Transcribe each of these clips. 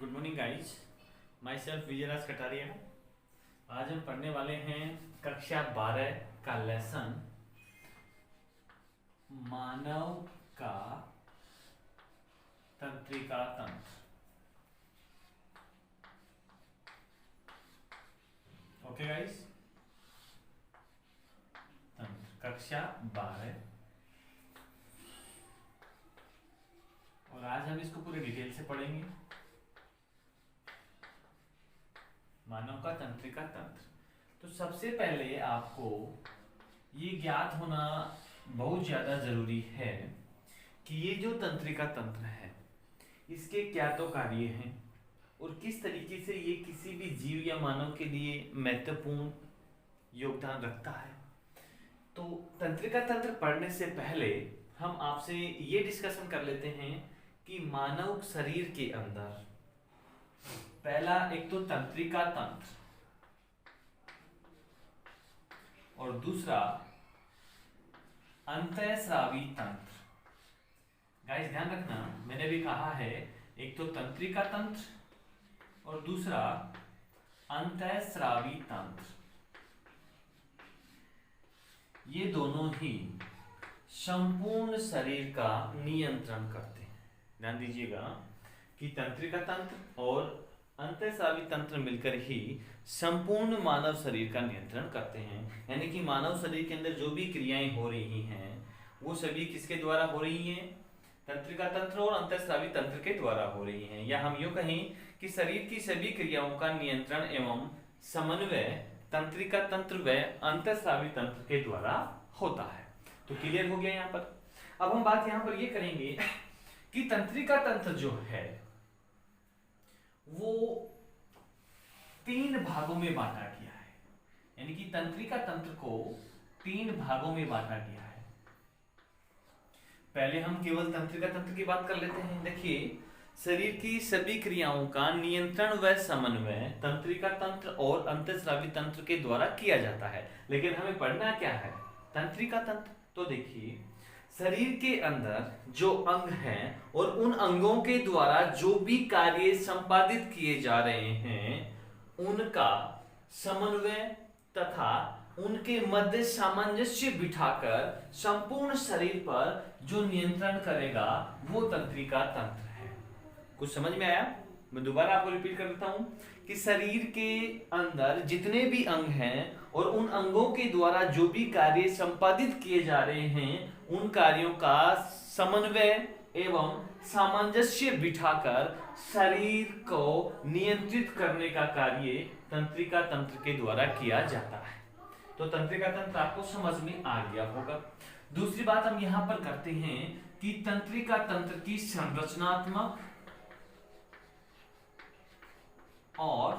Good morning guys. My self Vijayraj Kataria. आज हम पढ़ने वाले हैं कक्षा 12 का लेसन मानव का तंत्रिका तंत्र। ओके गाइज, तंत्र कक्षा 12 और आज हम इसको पूरे डिटेल से पढ़ेंगे। मानव का तंत्रिका तंत्र। तो सबसे पहले आपको ये ज्ञात होना बहुत ज्यादा जरूरी है कि ये जो तंत्रिका तंत्र है इसके क्या तो कार्य हैं और किस तरीके से ये किसी भी जीव या मानव के लिए महत्वपूर्ण योगदान रखता है। तो तंत्रिका तंत्र पढ़ने से पहले हम आपसे ये डिस्कशन कर लेते हैं कि मानव शरीर के अंदर पहला एक तो तंत्रिका तंत्र और दूसरा अंतःस्रावी तंत्र। गाइस ध्यान रखना, मैंने भी कहा है एक तो तंत्रिका तंत्र और दूसरा अंतःस्रावी तंत्र। ये दोनों ही संपूर्ण शरीर का नियंत्रण करते हैं। ध्यान दीजिएगा कि तंत्रिका तंत्र और अंतःस्रावी तंत्र मिलकर ही संपूर्ण मानव शरीर का नियंत्रण करते हैं। यानी कि मानव शरीर के अंदर जो भी क्रियाएं हो रही हैं वो सभी किसके द्वारा हो रही हैं? तंत्रिका तंत्र और अंतःस्रावी तंत्र के द्वारा हो रही हैं। या हम यूं कहें कि शरीर की सभी क्रियाओं का नियंत्रण एवं समन्वय तंत्रिका तंत्र व अंतःस्रावी तंत्र के द्वारा होता है। तो क्लियर हो गया यहाँ पर। अब हम बात यहाँ पर ये करेंगे कि तंत्रिका तंत्र जो है वो 3 भागों में बांटा गया है। यानी कि तंत्रिका तंत्र को 3 भागों में बांटा गया है। पहले हम केवल तंत्रिका तंत्र की बात कर लेते हैं। देखिए, शरीर की सभी क्रियाओं का नियंत्रण व समन्वय तंत्रिका तंत्र और अंतःस्रावी तंत्र के द्वारा किया जाता है। लेकिन हमें पढ़ना क्या है? तंत्रिका तंत्र। तो देखिए, शरीर के अंदर जो अंग हैं और उन अंगों के द्वारा जो भी कार्य संपादित किए जा रहे हैं उनका समन्वय तथा उनके मध्य सामंजस्य बिठाकर संपूर्ण शरीर पर जो नियंत्रण करेगा वो तंत्रिका तंत्र है। कुछ समझ में आया? मैं दोबारा आपको रिपीट कर देता हूं कि शरीर के अंदर जितने भी अंग हैं और उन अंगों के द्वारा जो भी कार्य संपादित किए जा रहे हैं उन कार्यों का समन्वय एवं सामंजस्य बिठाकर शरीर को नियंत्रित करने का कार्य तंत्रिका तंत्र के द्वारा किया जाता है। तो तंत्रिका तंत्र आपको समझ में आ गया होगा। दूसरी बात हम यहां पर करते हैं कि तंत्रिका तंत्र की संरचनात्मक और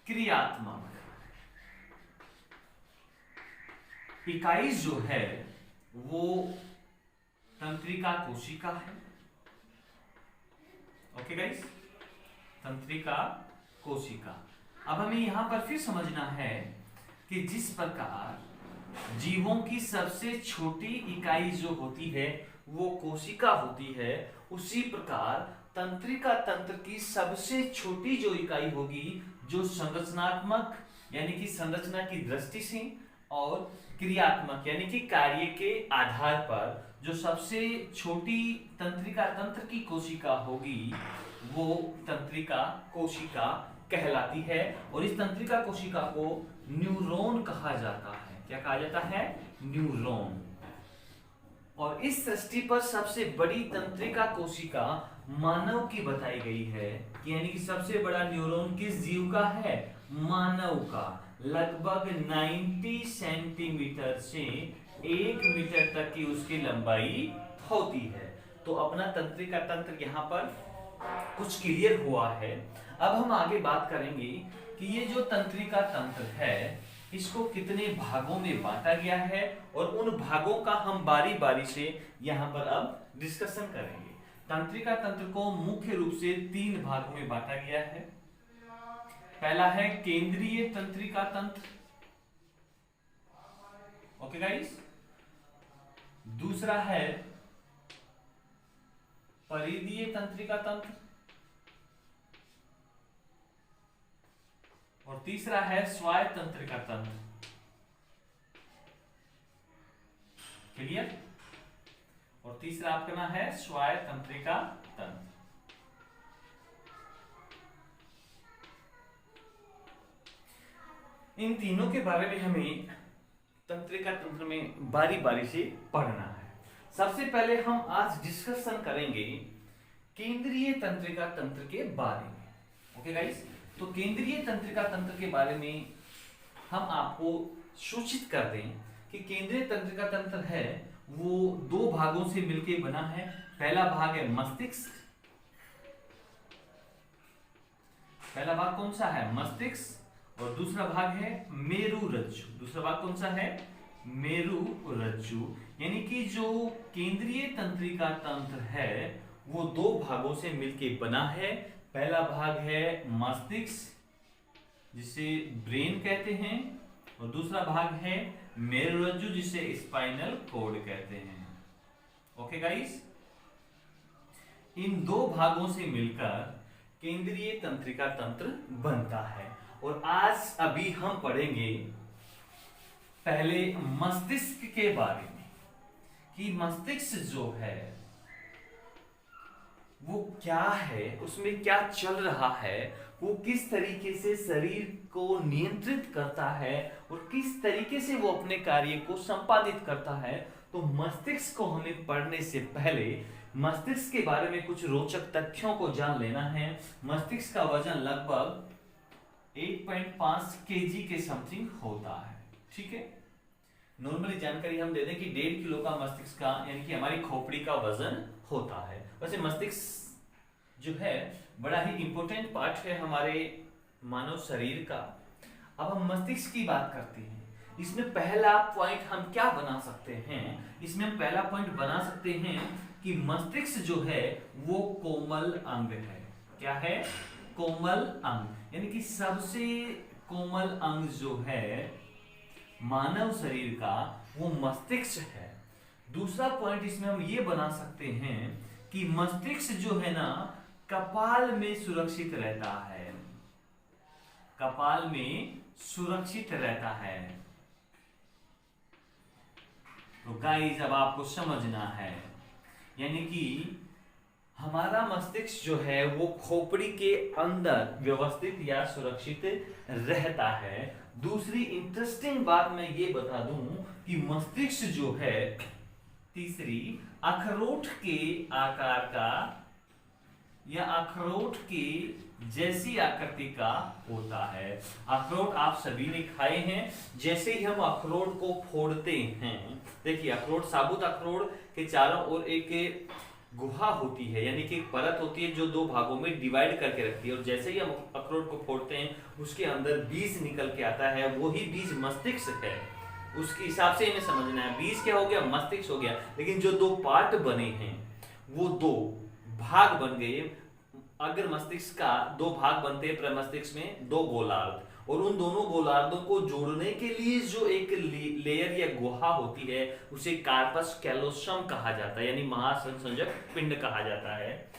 क्रियात्मक इकाई जो है वो तंत्रिका कोशिका है। ओके गाइस, तंत्रिका कोशिका। अब हमें यहां पर फिर समझना है कि जिस प्रकार जीवों की सबसे छोटी इकाई जो होती है वो कोशिका होती है, उसी प्रकार तंत्रिका तंत्र की सबसे छोटी जो इकाई होगी जो संरचनात्मक यानी कि संरचना की दृष्टि से और क्रियात्मक यानी कि कार्य के आधार पर जो सबसे छोटी तंत्रिका तंत्र की कोशिका होगी वो तंत्रिका कोशिका कहलाती है। और इस तंत्रिका कोशिका को न्यूरॉन कहा जाता है। क्या कहा जाता है? न्यूरॉन। और इस सृष्टि पर सबसे बड़ी तंत्रिका कोशिका मानव की बताई गई है। यानी कि सबसे बड़ा न्यूरॉन किस जीव का है? मानव का। लगभग 90 सेंटीमीटर से 1 मीटर तक की उसकी लंबाई होती है। तो अपना तंत्रिका तंत्र यहाँ पर कुछ क्लियर हुआ है। अब हम आगे बात करेंगे कि ये जो तंत्रिका तंत्र है इसको कितने भागों में बांटा गया है और उन भागों का हम बारी बारी से यहाँ पर अब डिस्कशन करेंगे। तंत्रिका तंत्र को मुख्य रूप से 3 भागों में बांटा गया है। पहला है केंद्रीय तंत्रिका तंत्र। Okay guys. दूसरा है परिधीय तंत्रिका तंत्र और तीसरा है स्वायत्त तंत्रिका तंत्र। क्लियर? और तीसरा आपका ना है स्वायत्त तंत्रिका तंत्र। इन तीनों के बारे में हमें तंत्रिका तंत्र में बारी बारी से पढ़ना है। सबसे पहले हम आज डिस्कशन करेंगे केंद्रीय तंत्रिका तंत्र के बारे में। ओके गाइस, तो केंद्रीय तंत्रिका तंत्र के बारे में हम आपको सूचित कर दें कि केंद्रीय तंत्रिका तंत्र है वो दो भागों से मिलकर बना है। पहला भाग है मस्तिष्क। पहला भाग कौन सा है? मस्तिष्क। और दूसरा भाग है मेरुरज्जु। दूसरा भाग कौन सा है? मेरुरज्जु। यानी कि जो केंद्रीय तंत्रिका तंत्र है वो दो भागों से मिलकर बना है। पहला भाग है मस्तिष्क जिसे ब्रेन कहते हैं, और दूसरा भाग है मेरुरज्जु जिसे स्पाइनल कॉर्ड कहते हैं। ओके गाइस, इन दो भागों से मिलकर केंद्रीय तंत्रिका तंत्र बनता है। और आज अभी हम पढ़ेंगे पहले मस्तिष्क के बारे में कि मस्तिष्क जो है वो क्या है, उसमें क्या चल रहा है, वो किस तरीके से शरीर को नियंत्रित करता है और किस तरीके से वो अपने कार्य को संपादित करता है। तो मस्तिष्क को हमें पढ़ने से पहले मस्तिष्क के बारे में कुछ रोचक तथ्यों को जान लेना है। मस्तिष्क का वजन लगभग 8.5 केजी के समथिंग होता है। ठीक है, नॉर्मली जानकारी हम दे दें कि 1.5 किलो का मस्तिष्क का यानी कि हमारी खोपड़ी का वजन होता है। वैसे मस्तिष्क जो है बड़ा ही इंपॉर्टेंट पार्ट है हमारे मानव शरीर का। अब हम मस्तिष्क की बात करते हैं। इसमें पहला पॉइंट हम क्या बना सकते हैं? इसमें हम पहला पॉइंट बना सकते हैं कि मस्तिष्क जो है वो कोमल अंग है। क्या है? कोमल अंग। यानी कि सबसे कोमल अंग जो है मानव शरीर का वो मस्तिष्क है। दूसरा पॉइंट इसमें हम ये बना सकते हैं कि मस्तिष्क जो है ना कपाल में सुरक्षित रहता है। कपाल में सुरक्षित रहता है। तो गाइस अब आपको समझना है, यानी कि हमारा मस्तिष्क जो है वो खोपड़ी के अंदर व्यवस्थित या सुरक्षित रहता है। दूसरी इंटरेस्टिंग बात मैं ये बता दूं कि मस्तिष्क जो है तीसरी अखरोट के आकार का या अखरोट की जैसी आकृति का होता है। अखरोट आप सभी ने खाए हैं। जैसे ही हम अखरोट को फोड़ते हैं, देखिए अखरोट, साबुत अखरोट के चारों ओर एक गुहा होती है, यानी कि एक परत होती है जो दो भागों में डिवाइड करके रखती है। और जैसे ही हम अखरोट को फोड़ते हैं उसके अंदर बीज निकल के आता है, वही बीज मस्तिष्क है। उसके हिसाब से हमें समझना है, बीज क्या हो गया? मस्तिष्क हो गया। लेकिन जो दो पार्ट बने हैं वो दो भाग बन गए। अगर मस्तिष्क का दो भाग बनते हैं प्रमस्तिष्क में, दो गोलार्ध, और उन दोनों गोलार्धों को जोड़ने के लिए जो एक लेयर या गुहा होती है उसे कार्पस कैलोसम कहा जाता है, यानी महासंयोजक पिंड कहा जाता है।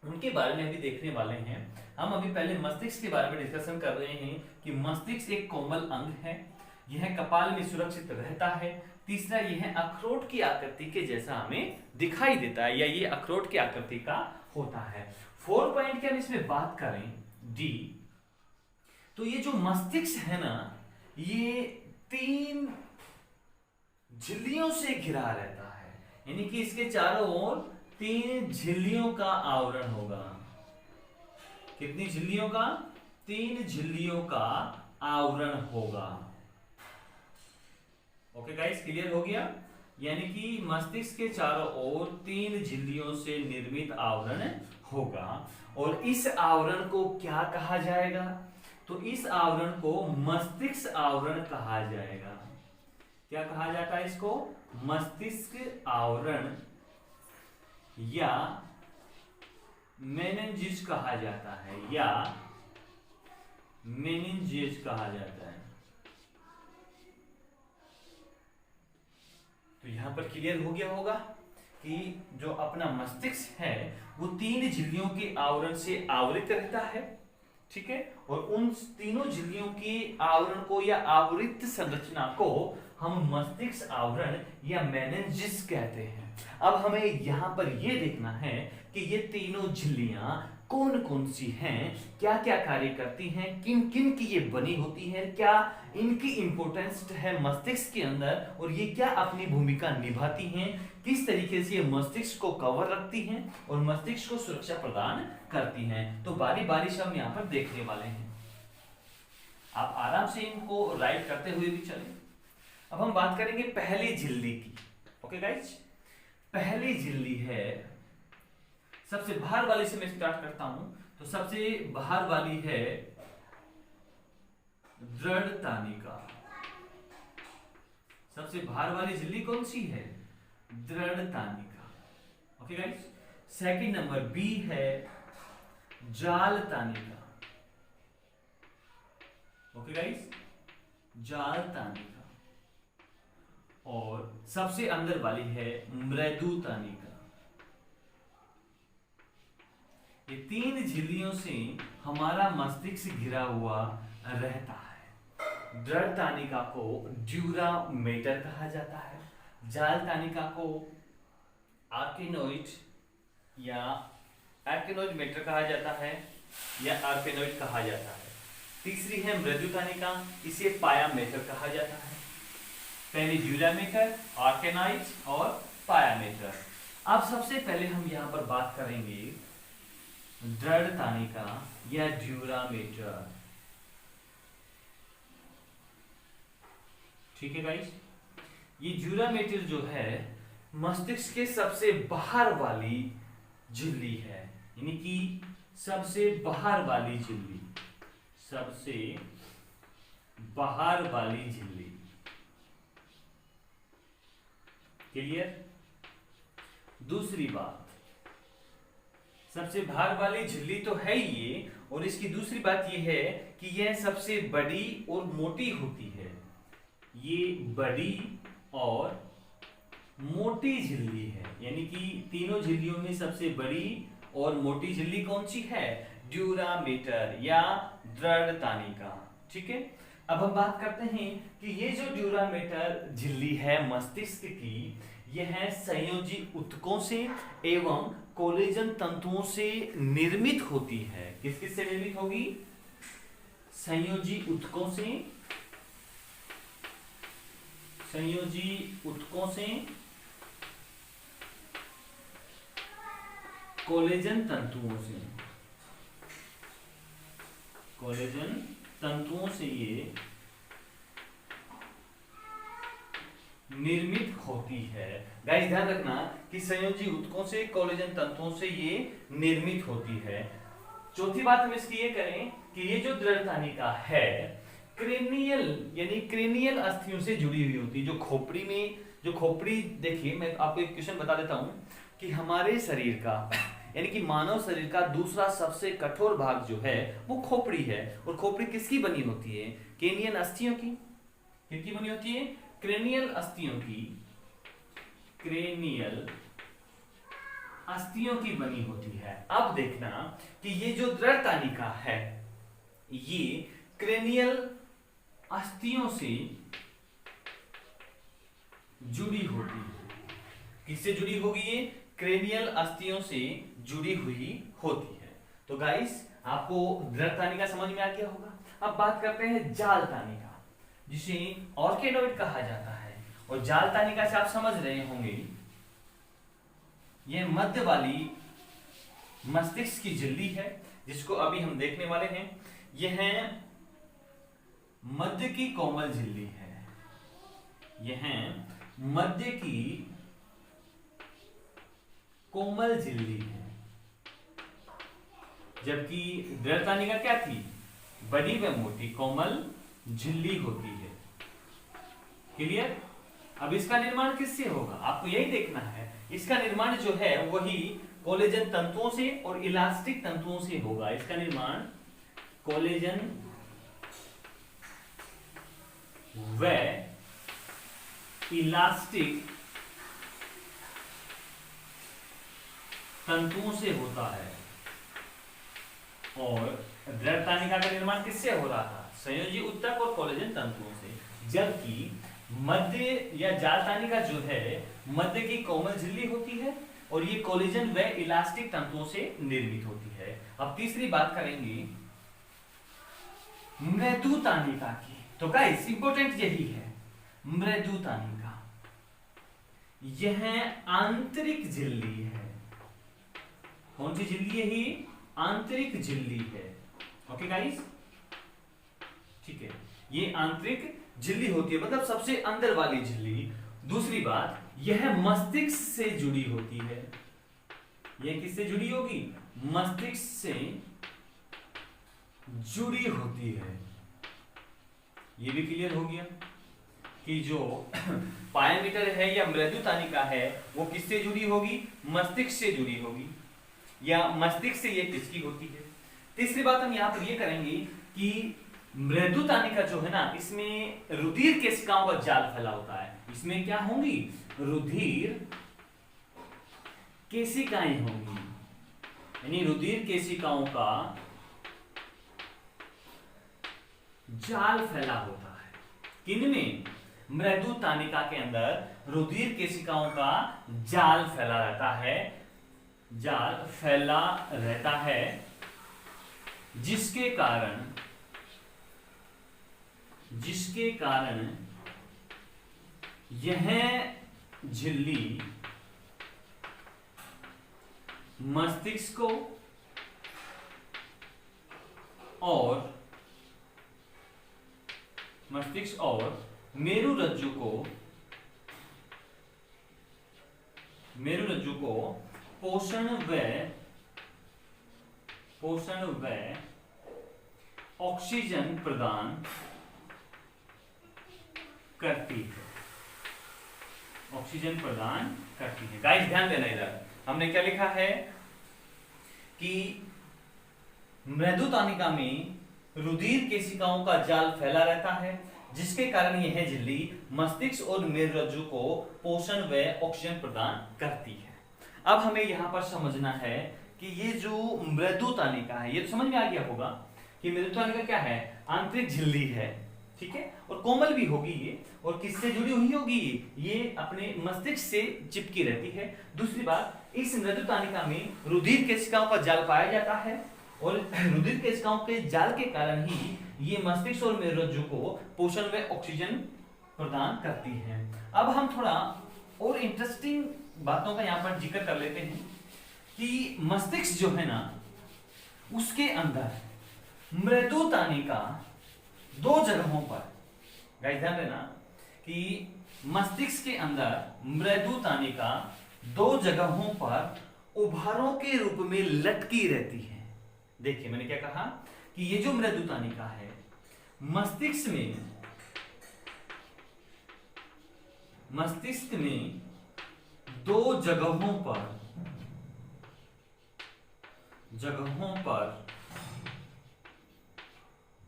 उनके बारे में अभी देखने वाले हैं। हम अभी पहले मस्तिष्क के बारे में डिस्कशन कर रहे हैं कि मस्तिष्क एक कोमल अंग है। यह कपाल में सुरक्षित रहता है। तीसरा, यह अखरोट की आकृति के जैसा हमें दिखाई देता है, या ये अखरोट की आकृति का होता है। 4 पॉइंट की हम इसमें बात करें, डी, तो ये जो मस्तिष्क है ना ये 3 झिल्लियों से घिरा रहता है। यानी कि इसके चारों ओर 3 झिल्लियों का आवरण होगा। कितनी झिल्लियों का? 3 झिल्लियों का आवरण होगा। ओके गाइस, क्लियर हो गया? यानी कि मस्तिष्क के चारों ओर 3 झिल्लियों से निर्मित आवरण होगा। और इस आवरण को क्या कहा जाएगा? तो इस आवरण को मस्तिष्क आवरण कहा जाएगा। क्या कहा जाता है इसको? मस्तिष्क आवरण या मेनिन्जेस कहा जाता है, या मेनिन्जेस कहा जाता है। तो यहां पर क्लियर हो गया होगा कि जो अपना मस्तिष्क है वो 3 झिल्लियों के आवरण से आवृत रहता है। ठीक है, और उन तीनों झिल्लियों के आवरण को या आवृत संरचना को हम मस्तिष्क आवरण या मेनिंजिस कहते हैं। अब हमें यहां पर यह देखना है कि ये तीनों झिल्लियां कौन कौन सी हैं, क्या क्या कार्य करती हैं, किन किन की ये बनी होती हैं, क्या इनकी इंपॉर्टेंस है मस्तिष्क के अंदर, और ये क्या अपनी भूमिका निभाती हैं, किस तरीके से ये मस्तिष्क को कवर रखती हैं और मस्तिष्क को सुरक्षा प्रदान करती हैं। तो बारी बारी से हम यहाँ पर देखने वाले हैं। आप आराम से इनको राइट करते हुए भी चलें। अब हम बात करेंगे पहली झिल्ली की। ओके गाइज, पहली झिल्ली है, सबसे बाहर वाली से मैं स्टार्ट करता हूं। तो सबसे बाहर वाली है दृढ़ तानिका। सबसे बाहर वाली झिल्ली कौन सी है? दृढ़ तानिका। Okay guys, second number B है जाल तानिका। ओके गाइस, जाल तानिका। और सबसे अंदर वाली है मृदु तानिका। ये तीन झिल्लियों से हमारा मस्तिष्क घिरा हुआ रहता है। दृढ़ तानिका को ड्यूरामेटर कहा जाता है, जाल तानिका को आर्केनोइड या आर्केनोइड मेटर कहा जाता है या आर्केनोइड कहा जाता है। तीसरी है मृदु तानिका, इसे पाया मेटर कहा जाता है। पहले ड्यूरामेटर, आर्केनोइड और पाया मेटर। अब सबसे पहले हम यहाँ पर बात करेंगे दृढ़ तानिका या ड्यूरामेटर। ठीक है गाइस, ये ड्यूरामेटर जो है मस्तिष्क के सबसे बाहर वाली झिल्ली है, यानी कि सबसे बाहर वाली झिल्ली, सबसे बाहर वाली झिल्ली। क्लियर? दूसरी बात, सबसे बाहर वाली झिल्ली तो है ये, और इसकी दूसरी बात यह है कि यह सबसे बड़ी और मोटी होती है। ये बड़ी और मोटी झिल्ली है, यानी कि तीनों झिल्लियों में सबसे बड़ी और मोटी झिल्ली कौन सी है? ड्यूरामेटर या दृढ़ तानिका। ठीक है, अब हम बात करते हैं कि ये जो ड्यूरामेटर झिल्ली है मस्तिष्क की, यह संयोजी ऊतकों से एवं कोलेजन तंतुओं से निर्मित होती है। किस किस से निर्मित होगी? संयोजी ऊतकों से, संयोजी ऊतकों से, कोलेजन तंतुओं से, कोलेजन तंतुओं से ये निर्मित होती है। गाइस ध्यान रखना कि संयोजी ऊतकों से, कोलेजन तंतुओं से ये निर्मित होती है। चौथी बात हम इसकी ये करें कि ये जो दृढ़ तानिका है क्रेनियल यानी क्रेनियल अस्थियों से जुड़ी हुई होती है। जो खोपड़ी में, जो खोपड़ी, देखिए मैं आपको एक क्वेश्चन बता देता हूं कि हमारे शरीर का यानी कि मानव शरीर का दूसरा सबसे कठोर भाग जो है वो खोपड़ी है। और खोपड़ी किसकी बनी होती है? क्रेनियल अस्थियों की। किसकी बनी होती है? क्रेनियल अस्थियों की, क्रेनियल अस्थियों की बनी होती है। अब देखना कि ये जो दृढ़ तानिका है ये क्रेनियल अस्थियों से जुड़ी होती है। किससे जुड़ी होगी ये? क्रेनियल अस्थियों से जुड़ी हुई होती है। तो गाइस आपको दृढ़ तानिका समझ में आ गया होगा। अब बात करते हैं जाल तानिका, जिसे ऑर्केनोइड कहा जाता है। और जाल तानिका से आप समझ रहे होंगे यह मध्य वाली मस्तिष्क की झिल्ली है, जिसको अभी हम देखने वाले हैं। यह मध्य की कोमल झिल्ली है, यह मध्य की कोमल झिल्ली है। जबकि दृढ़ तानिका क्या थी? बड़ी व मोटी कोमल झिल्ली होती है। क्लियर? अब इसका निर्माण किससे होगा? आपको यही देखना है। इसका निर्माण जो है वही कोलेजन तंतुओं से और इलास्टिक तंतुओं से होगा। इसका निर्माण कोलेजन व इलास्टिक तंतुओं से होता है और दृढ़ तानिका का निर्माण किससे हो रहा था? संयोजी ऊतक और कोलेजन तंतुओं से। जबकि मध्य या जाल तानिका जो है मध्य की कोमल झिल्ली होती है और ये कोलेजन व इलास्टिक तंतुओं से निर्मित होती है। अब तीसरी बात करेंगे मृदु तानिका की। तो गाइस इंपॉर्टेंट यही है, मृदु तानिका यह आंतरिक झिल्ली है। कौन सी झिल्ली है? ही आंतरिक झिल्ली है। ओके गाइस, ठीक है, ये आंतरिक झिल्ली होती है, मतलब सबसे अंदर वाली झिल्ली। दूसरी बात, यह मस्तिष्क से जुड़ी होती है। यह किससे जुड़ी होगी? मस्तिष्क से जुड़ी होती है। ये भी क्लियर हो गया कि जो पायामीटर है या मृदु तानिका है वो किससे जुड़ी होगी? मस्तिष्क से जुड़ी होगी, या मस्तिष्क से ये किसकी होती है। तीसरी बात हम यहाँ पर ये करेंगे कि मृदु तानिका जो है ना, इसमें रुधिर केशिकाओं का जाल फैला होता है। इसमें क्या होंगी? रुधिर केशिकाएं होंगी, यानी रुधिर केशिकाओं का जाल फैला होता है। किनमें? मृदु तानिका के अंदर रुधिर केशिकाओं का जाल फैला रहता है, जाल फैला रहता है, जिसके कारण यह झिल्ली मस्तिष्क को और मेरु रज्जु को पोषण व ऑक्सीजन प्रदान करती है। ऑक्सीजन प्रदान करती है। गाइस ध्यान देना, इधर हमने क्या लिखा है कि मृदु तानिका में रुधिर केशिकाओं का जाल फैला रहता है, जिसके कारण यह झिल्ली मस्तिष्क और मेरुरज्जु को पोषण व ऑक्सीजन प्रदान करती है। अब हमें यहाँ पर समझना है कि ये जो मृदु तानिका है, ये तो समझ में आ गया होगा कि मृदु तानिका क्या है? आंतरिक झिल्ली है, ठीक है, और कोमल भी होगी ये, और किससे जुड़ी हुई होगी? ये अपने मस्तिष्क से चिपकी रहती है। दूसरी बात, इस मृदु तानिका में रुधिर केशिकाओं का जाल पाया जाता है, और रुधिर केशिकाओं के जाल के कारण ही ये मस्तिष्क और मेरुरज्जु को पोषण व ऑक्सीजन प्रदान करती है। अब हम थोड़ा और इंटरेस्टिंग बातों का यहाँ पर जिक्र कर लेते हैं कि मस्तिष्क जो है ना, उसके अंदर मृदु तानिका दो जगहों पर, गाइस ध्यान देना कि मस्तिष्क के अंदर मृदु तानिका दो जगहों पर उभारों के रूप में लटकी रहती है। देखिए मैंने क्या कहा कि ये जो मृदु तानिका है मस्तिष्क में दो जगहों पर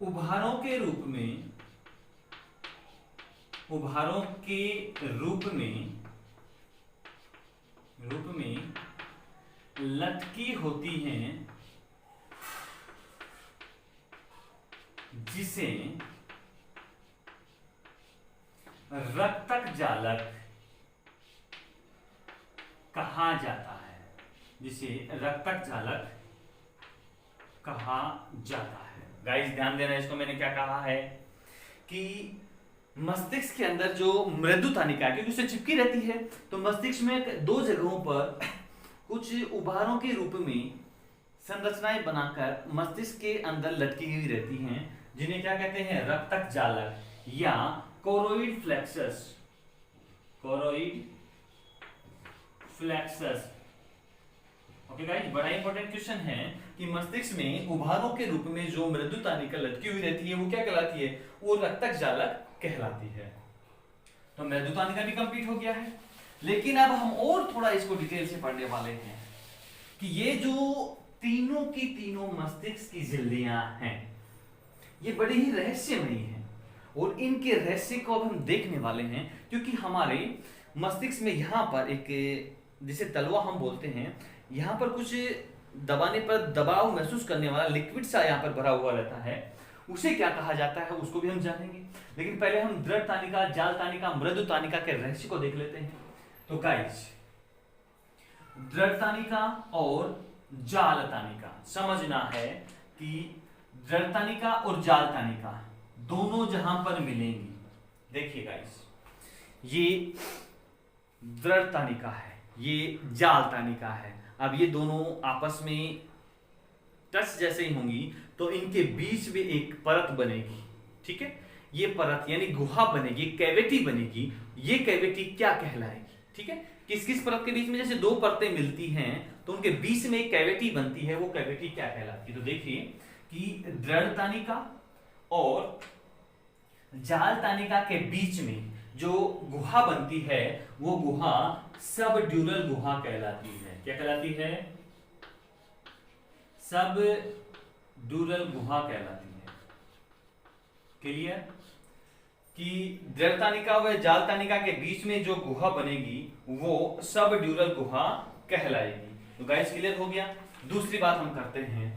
उभारों के रूप में लटकी होती हैं, जिसे रक्तक जालक कहा जाता है। गाइस ध्यान देना, इसको मैंने क्या कहा है कि मस्तिष्क के अंदर जो मृदु तानिका है, क्योंकि उससे चिपकी रहती है, तो मस्तिष्क में दो जगहों पर कुछ उभारों के रूप में संरचनाएं बनाकर मस्तिष्क के अंदर लटकी हुई रहती हैं, जिन्हें क्या कहते हैं? रक्तक जालक या कोरोइड फ्लेक्सस। ओके गाइस, बड़ा इंपॉर्टेंट क्वेश्चन है कि मस्तिष्क में उभारों के रूप में जो मृदु तानिका लटकी हुई रहती है वो क्या कहलाती है? वो रक्तक जालक कहलाती है। तो मृदु तानिका भी कंप्लीट हो गया है, लेकिन अब हम और थोड़ा इसको डिटेल से पढ़ने वाले हैं कि ये जो तीनों की तीनों मस्तिष्क की झिल्लियां हैं, ये बड़ी ही रहस्यमयी हैं, और इनके रहस्य को अब हम देखने वाले हैं, क्योंकि हमारे मस्तिष्क में यहाँ पर एक, जिसे तलवा हम बोलते हैं, यहाँ पर कुछ दबाने पर दबाव महसूस करने वाला लिक्विड सा यहाँ पर भरा हुआ रहता है, उसे क्या कहा जाता है उसको भी हम जानेंगे। लेकिन पहले हम दृढ़ तानिका, जाल तानिका, मृदु तानिका के रहस्य को देख लेते हैं। तो गाइस, दृढ़ तानिका और जाल तानिका समझना है कि दृढ़ तानिका और जाल तानिका दोनों जहां पर मिलेंगी, देखिए गाइस, ये दृढ़ तानिका है, ये जाल तानिका है। अब ये दोनों आपस में टच जैसे ही होंगी तो इनके बीच में एक परत बनेगी, ठीक है। ये परत यानी गुहा बनेगी, कैविटी बनेगी। ये कैविटी क्या कहलाएगी, ठीक है। किस किस परत के बीच में, जैसे दो परतें मिलती हैं तो उनके बीच में एक कैविटी बनती है, वो कैविटी क्या कहलाती है? तो देखिए कि दृढ़ तानिका और जाल तानिका के बीच में जो गुहा बनती है वो गुहा सब ड्यूरल गुहा कहलाती है। क्या कहलाती है? सब ड्यूरल गुहा कहलाती है। क्लियर? कि दृढ़ तानिका व जाल तानिका के बीच में जो गुहा बनेगी वो सब ड्यूरल गुहा कहलाएगी। तो गाइस क्लियर हो गया। दूसरी बात हम करते हैं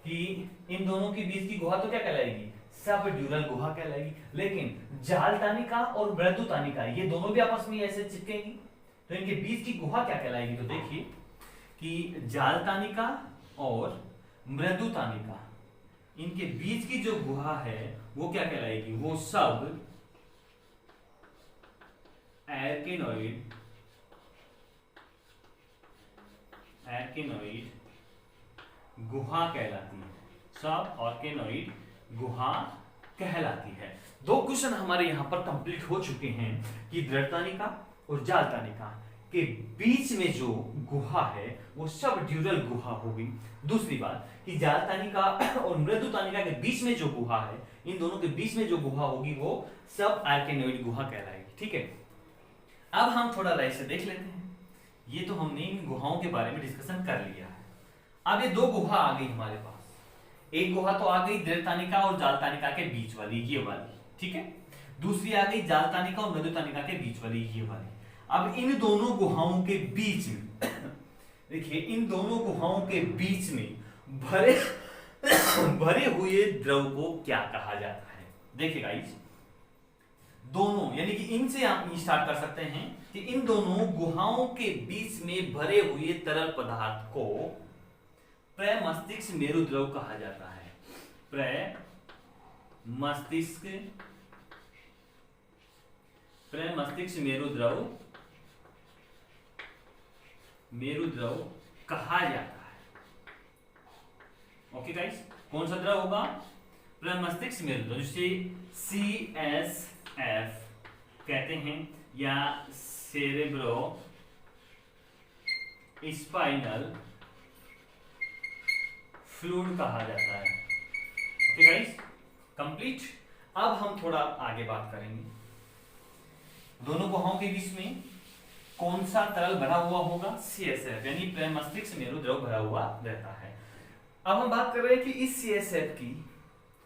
कि इन दोनों के बीच की गुहा तो क्या कहलाएगी? सब ड्यूरल गुहा कहलाएगी। लेकिन जाल तानिका और मृदु तानिका ये दोनों भी आपस में ऐसे चिपकेंगी, तो इनके बीच की गुहा क्या कहलाएगी? तो देखिए कि जाल तानिका और मृदु तानिका, इनके बीच की जो गुहा है वो क्या कहलाएगी? वो सब एर्केनोइड गुहा कहलाती है। सब ऑर्केनोइड गुहा कहलाती है। दो क्वेश्चन हमारे यहां पर कंप्लीट हो चुके हैं कि दृढ़ तानिका और जाल तानिका के बीच में जो गुहा है वो सब ड्यूरल गुहा होगी। दूसरी बात कि जाल तानिका और मृदु तानिका के बीच में जो गुहा है, इन दोनों के बीच में जो गुहा होगी वो सब आर्केनोइड गुहा कहलाएगी, ठीक है। अब हम थोड़ा रहस्य देख लेते हैं। ये तो हमने इन गुहाओं के बारे में डिस्कशन कर लिया है। अब ये दो गुहा आ गई हमारे पास। एक गुहा तो आ गई दृढ़ तानिका और जाल तानिका के बीच वाली, ये वाली, ठीक है। दूसरी आ गई जाल तानिका और मृदु तानिका के बीच वाली, ये वाली। अब इन दोनों गुहाओं के बीच में देखिए, इन दोनों गुहाओं के बीच में भरे हुए द्रव को क्या कहा जाता है? देखिए गाइस, दोनों यानी कि इनसे आप स्टार्ट कर सकते हैं कि इन दोनों गुहाओं के बीच में भरे हुए तरल पदार्थ को प्रमस्तिष्क मेरु द्रव कहा जाता है। प्रमस्तिष्क मेरु द्रव कहा जाता है। ओके गाइस, कौन सा द्रव होगा? प्रमस्तिष्क मेरु द्रव, जिसे CSF कहते हैं या सेरेब्रो स्पाइनल फ्लूइड कहा जाता है। Okay guys, complete. अब हम थोड़ा आगे बात करेंगे। दोनों गुहाओं के बीच में कौन सा तरल भरा हुआ होगा? CSF यानी प्रमस्तिष्क मेरु द्रव भरा हुआ रहता है। अब हम बात कर रहे हैं कि इस CSF की,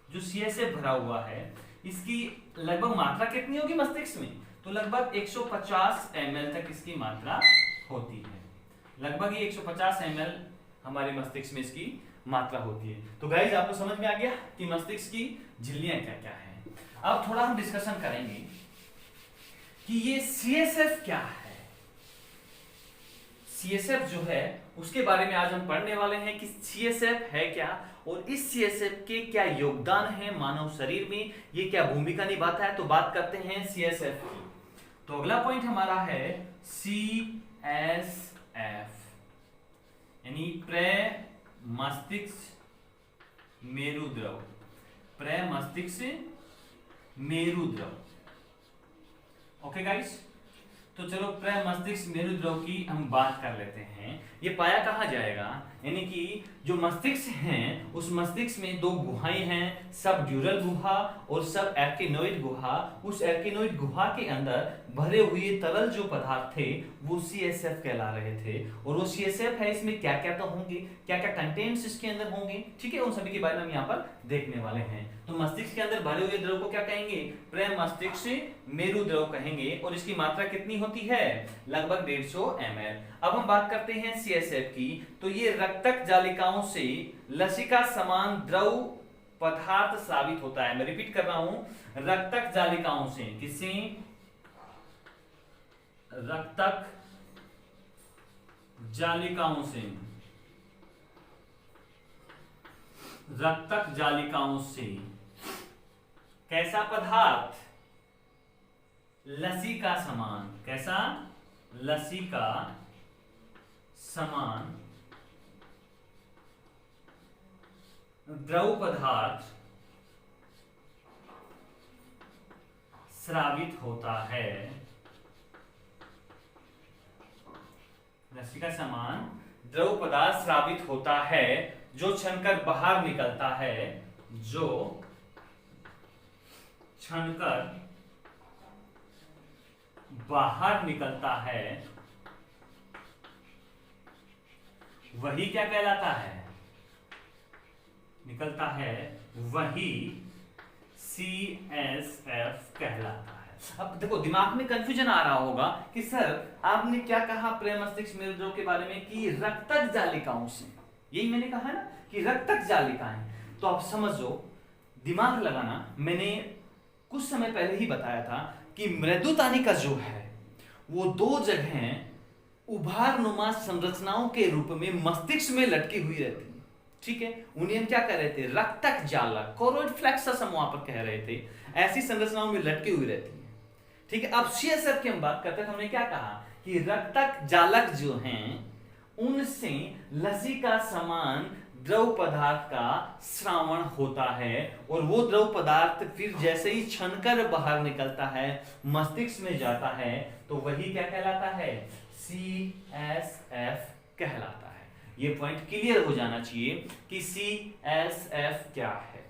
जो CSF भरा हुआ है, इसकी लगभग मात्रा कितनी होगी मस्तिष्क में? तो लगभग 150 ml तक इसकी मात्रा होती है। लगभग ये 150 ml हमारे मस्तिष्क में इसकी मात्रा होती है। तो गाइस, आपको समझ में आ गया कि मस्तिष्क की झिल्लियां क्या क्या हैं। अब थोड़ा हम डिस्कशन करेंगे कि ये CSF क्या है। CSF जो है उसके बारे में आज हम पढ़ने वाले हैं कि CSF है क्या और इस CSF के क्या योगदान है मानव शरीर में, ये क्या भूमिका निभाता है। तो बात करते हैं CSF की। तो अगला पॉइंट हमारा है CSF यानी प्रमस्तिष्क मेरु द्रव। प्रमस्तिष्क मेरु द्रव। ओके गाइस, तो चलो प्रमस्तिष्क मेरु द्रव की हम बात कर लेते हैं। ये पाया कहाँ जाएगा? यानी कि जो मस्तिष्क हैं उस मस्तिष्क में दो गुहाएं हैं, सब ड्यूरल गुहा और सब एर्केनोइड गुहा। उस एर्केनोइड गुहा के अंदर भरे हुए तरल जो पदार्थ थे वो CSF कहला रहे थे। और वो CSF है, इसमें क्या क्या तो होंगे, क्या क्या कंटेंट्स इसके अंदर होंगे, ठीक है, उन सभी के बारे में हम यहाँ पर देखने वाले हैं। तो मस्तिष्क के अंदर भरे हुए द्रव को क्या कहेंगे? प्रमस्तिष्क मेरु द्रव कहेंगे। और इसकी मात्रा कितनी होती होती है? लगभग 150 ml। अब हम बात करते हैं CSF की, तो ये रक्तक जालिकाओं से लसिका समान द्रव पदार्थ स्रावित होता है। मैं रिपीट कर रहा हूं, रक्तक जालिकाओं से, किसी रक्तक जालिकाओं से, रक्तक जालिकाओं से कैसा पदार्थ? लसिका समान। कैसा? लसिका समान द्रव पदार्थ स्रावित होता है। लसिका समान द्रव पदार्थ स्रावित होता है जो छनकर बाहर निकलता है, जो छनकर बाहर निकलता है, वही क्या कहलाता है? निकलता है, वही CSF कहलाता है। अब देखो दिमाग में कंफ्यूजन आ रहा होगा कि सर आपने क्या कहा प्रेम मस्तिष्क मेरुद्रव के बारे में कि रक्तक जालिकाओं से, यही मैंने कहा ना कि रक्तक जालिकाएं। तो आप समझो, दिमाग लगाना। मैंने कुछ समय पहले ही बताया था कि मृदु तानिका जो है वो दो जगह उभारनुमा संरचनाओं के रूप में मस्तिष्क में लटकी हुई रहती है। ठीक है, उन्हें हम क्या कह रहे थे? रक्तक जालक, कोरोइड फ्लेक्सस हम वहां पर कह रहे थे। ऐसी संरचनाओं में लटकी हुई रहती है। ठीक है, अब CSF की हम बात करते हैं। हमने क्या कहा कि रक्तक जालक जो हैं उनसे लसिका समान द्रव पदार्थ का स्रावण होता है, और वो द्रव पदार्थ फिर जैसे ही छनकर बाहर निकलता है, मस्तिष्क में जाता है, तो वही क्या कहलाता है? CSF कहलाता है। ये पॉइंट क्लियर हो जाना चाहिए कि CSF क्या है।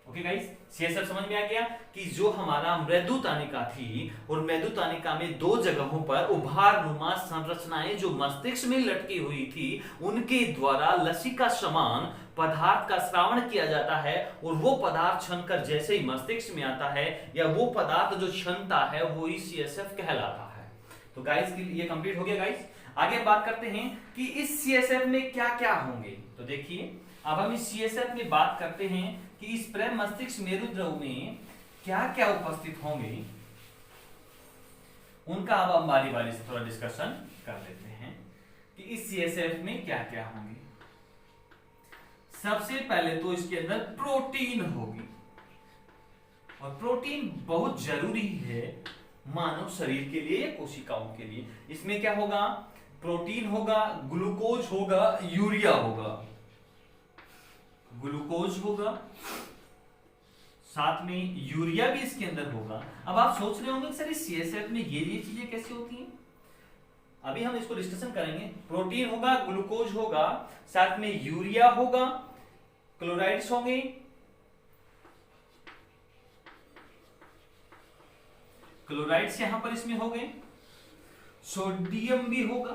ओके गाइस, CSF समझ में आ गया कि जो हमारा मृदु तानिका थी, और मृदु तानिका में दो जगहों पर उभारनुमा संरचनाएं जो मस्तिष्क में लटकी हुई थी, उनके द्वारा लसिका समान पदार्थ का स्रावण किया जाता है, और वो पदार्थ छनकर जैसे ही मस्तिष्क में आता है, या वो पदार्थ जो छनता है, वो ही CSF कहलाता है। तो गाइस ये कंप्लीट हो गया। गाइस आगे बात करते हैं कि इस CSF में क्या क्या होंगे। तो देखिए, अब हम इस CSF में बात करते हैं कि इस प्रेम मस्तिष्क मेरुद्रव में क्या क्या उपस्थित होंगे, उनका अब हम बारी बारी से थोड़ा डिस्कशन कर लेते हैं कि इस CSF में क्या क्या होंगे। सबसे पहले तो इसके अंदर प्रोटीन होगी, और प्रोटीन बहुत जरूरी है मानव शरीर के लिए, कोशिकाओं के लिए। इसमें क्या होगा? प्रोटीन होगा, ग्लूकोज होगा, यूरिया होगा। ग्लूकोज होगा, साथ में यूरिया भी इसके अंदर होगा। अब आप सोच रहे होंगे सर इस CSF में ये चीजें कैसे होती हैं? अभी हम इसको डिस्कशन करेंगे। प्रोटीन होगा, ग्लूकोज होगा, साथ में यूरिया होगा, क्लोराइड्स होंगे, क्लोराइड्स यहां पर इसमें हो गए, सोडियम भी होगा,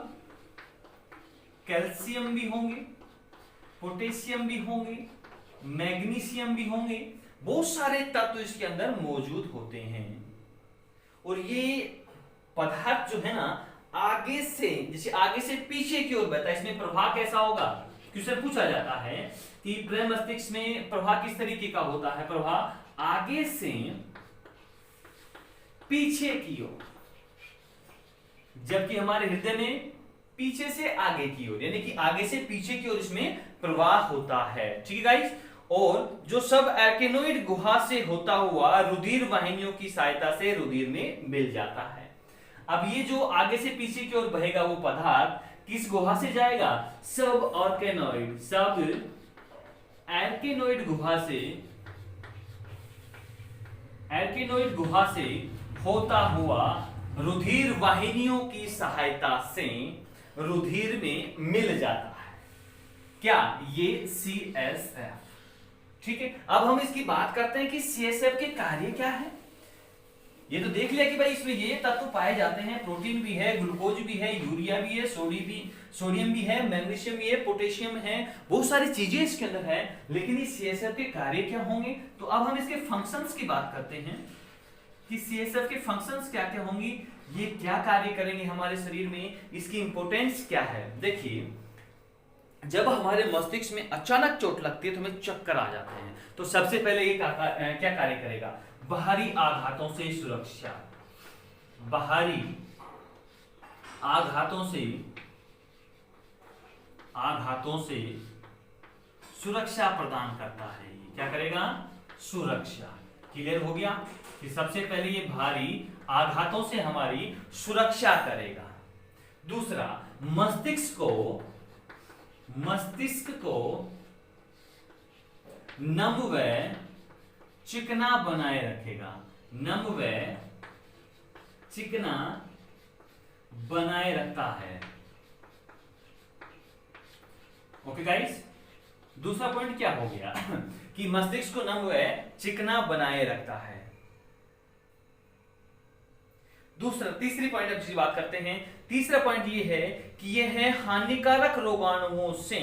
कैल्शियम भी होंगे, पोटेशियम भी होंगे, मैग्नीशियम भी होंगे। बहुत सारे तत्व इसके अंदर मौजूद होते हैं। और ये पदार्थ जो है ना, आगे से जैसे आगे से पीछे की ओर बहता है। इसमें प्रवाह कैसा होगा? क्वेश्चन पूछा जाता है कि प्रेम मस्तिष्क में प्रवाह किस तरीके का होता है? प्रवाह आगे से पीछे की ओर, जबकि हमारे हृदय में पीछे से आगे की ओर, यानी कि आगे से पीछे की ओर इसमें प्रवाह होता है। ठीक है गाइस, और जो सब आर्केनोइड गुहा से होता हुआ रुधिर वाहिनियों की सहायता से रुधिर में मिल जाता है। अब ये जो आगे से पीछे की ओर बहेगा वो पदार्थ किस गुहा से जाएगा? सब आर्केनोइड, सब आर्केनोइड गुहा से, आर्केनोइड गुहा से होता हुआ रुधिर वाहिनियों की सहायता से रुधिर में मिल जाता है। क्या? ये CSF। ठीक है, अब हम इसकी बात करते हैं कि CSF के कार्य क्या है। ये तो देख लिया कि भाई इसमें ये तत्व पाए जाते हैं, प्रोटीन भी है, ग्लूकोज भी है, यूरिया भी है, सोडियम भी है, मैग्नीशियम भी है, पोटेशियम है, बहुत सारी चीजें इसके अंदर है। लेकिन इस CSF के कार्य क्या होंगे? तो अब हम इसके फंक्शंस की बात करते हैं कि CSF के फंक्शंस क्या क्या होंगी। ये क्या कार्य करेंगे हमारे शरीर में, इसकी इंपोर्टेंस क्या है। देखिए, जब हमारे मस्तिष्क में अचानक चोट लगती है तो हमें चक्कर आ जाते हैं, तो सबसे पहले ये क्या कार्य करेगा, बाहरी आघातों से सुरक्षा, बाहरी आघातों से सुरक्षा प्रदान करता है। ये क्या करेगा, सुरक्षा। क्लियर हो गया कि सबसे पहले ये भारी आघातों से हमारी सुरक्षा करेगा। दूसरा, मस्तिष्क को नम व चिकना बनाए रखेगा, नम व चिकना बनाए रखता है। ओके गाइस, दूसरा पॉइंट क्या हो गया कि मस्तिष्क को नम व चिकना बनाए रखता है। तीसरी पॉइंट अब बात करते हैं। तीसरा पॉइंट ये है कि यह हानिकारक रोगाणुओं से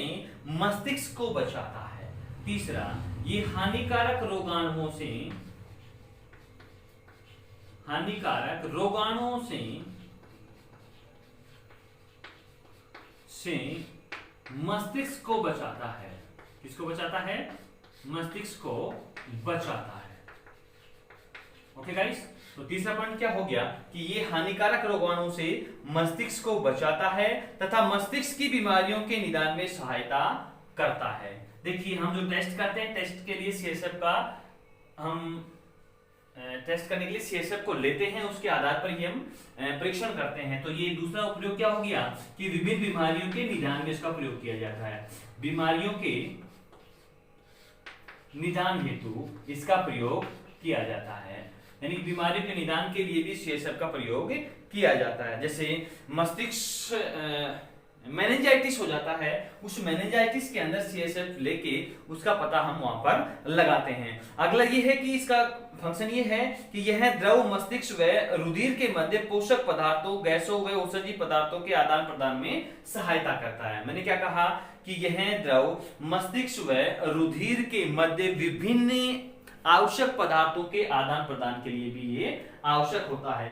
मस्तिष्क को बचाता है। तीसरा, ये हानिकारक रोगाणुओं से मस्तिष्क को बचाता है। किसको बचाता है, मस्तिष्क को बचाता है। ओके गाइस, तो तीसरा पॉइंट क्या हो गया कि ये हानिकारक रोगाणुओं से मस्तिष्क को बचाता है तथा मस्तिष्क की बीमारियों के निदान में सहायता करता है। देखिए, हम जो टेस्ट करते हैं, टेस्ट के लिए सीएसएफ का हम टेस्ट करने के लिए सीएसएफ को लेते हैं, उसके आधार पर ही हम परीक्षण करते हैं। तो ये दूसरा उपयोग क्या हो गया कि विभिन्न बीमारियों के निदान में इसका प्रयोग किया जाता है। बीमारियों के निदान हेतु इसका प्रयोग किया जाता है, यानी बीमारियों के निदान के लिए भी सीएसएफ का प्रयोग किया जाता है। जैसे मस्तिष्क मेनिंजाइटिस हो जाता है, उस मेनिंजाइटिस के अंदर सीएसएफ लेके उसका पता हम वहां पर लगाते हैं। अगला ये है कि इसका फंक्शन ये है कि यह द्रव मस्तिष्क व रुधिर के मध्य पोषक पदार्थों, गैसों व औषधि पदार्थों के आदान प्रदान में सहायता करता है। मैंने क्या कहा कि यह द्रव मस्तिष्क व रुधिर के मध्य विभिन्न आवश्यक पदार्थों के आदान प्रदान के लिए भी ये आवश्यक होता है।